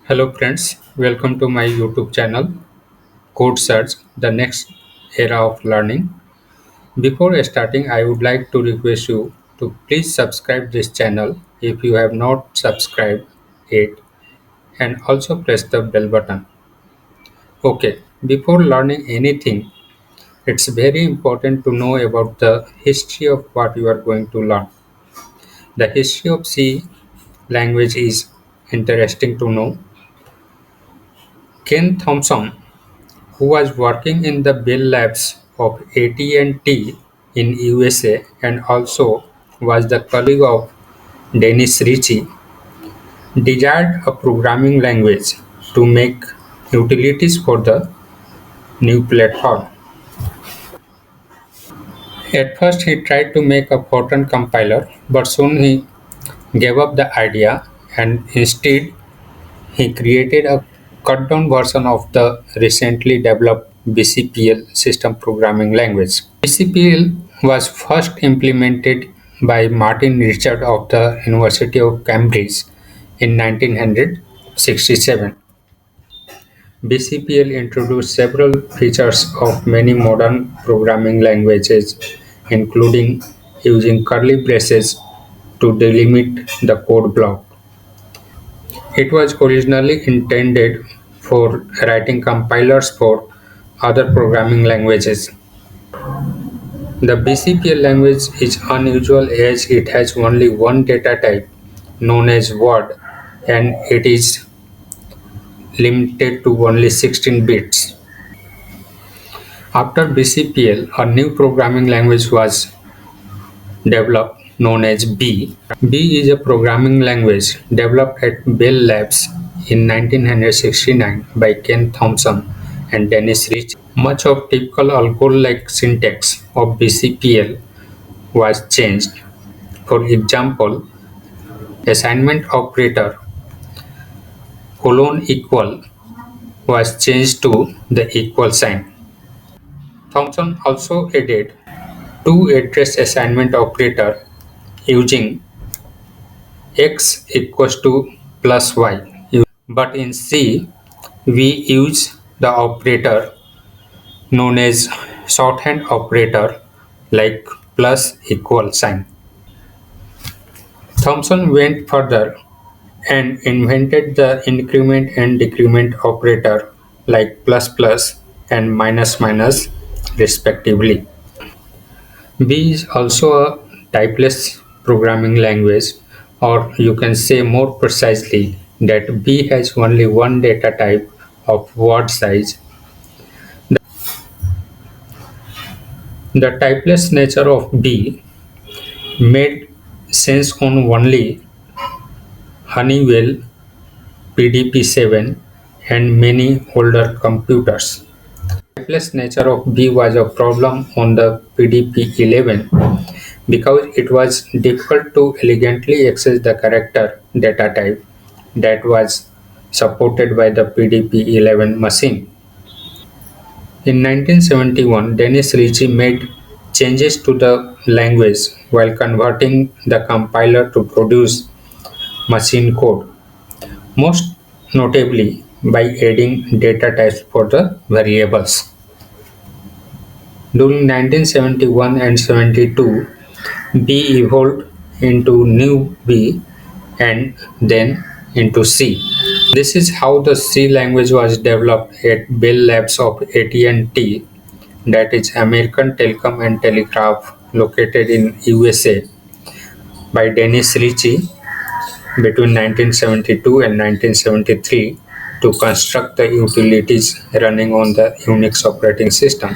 Hello friends, welcome to my YouTube channel Code Search, the next era of learning. Before starting, I would like to request you to please subscribe this channel if you have not subscribed it, and also press the bell button. Okay, before learning anything, it's very important to know about the history of what you are going to learn. The history of C language is interesting to know. Ken Thompson, who was working in the Bell Labs of AT&T in USA and also was the colleague of Dennis Ritchie, desired a programming language to make utilities for the new platform. At first he tried to make a Fortran compiler, but soon he gave up the idea and instead he created a cut-down version of the recently developed BCPL system programming language. BCPL was first implemented by Martin Richard of the University of Cambridge in 1967. BCPL introduced several features of many modern programming languages, including using curly braces to delimit the code block. It was originally intended for writing compilers for other programming languages. The BCPL language is unusual as it has only one data type, known as word, and it is limited to only 16 bits. After BCPL, a new programming language was developed known as B. B is a programming language developed at Bell Labs in 1969 by Ken Thompson and Dennis Ritchie. Much of typical algol-like syntax of BCPL was changed. For example, assignment operator :equal was changed to the equal sign. Thompson also added two address assignment operator using x equals to plus y. But in C, we use the operator known as shorthand operator like plus equal sign. Thompson went further and invented the increment and decrement operator like plus plus and minus minus respectively. B is also a typeless programming language, or you can say more precisely that B has only one data type of word size. The typeless nature of B made sense on only Honeywell PDP-7 and many older computers. The typeless nature of B was a problem on the PDP-11 because it was difficult to elegantly access the character data type that was supported by the PDP-11 machine. In 1971, Dennis Ritchie made changes to the language while converting the compiler to produce machine code, most notably by adding data types for the variables. During 1971 and 72, B evolved into new B and then into C. This is how the C language was developed at Bell Labs of AT&T, that is American Telecom and Telegraph, located in USA, by Dennis Ritchie between 1972 and 1973 to construct the utilities running on the Unix operating system.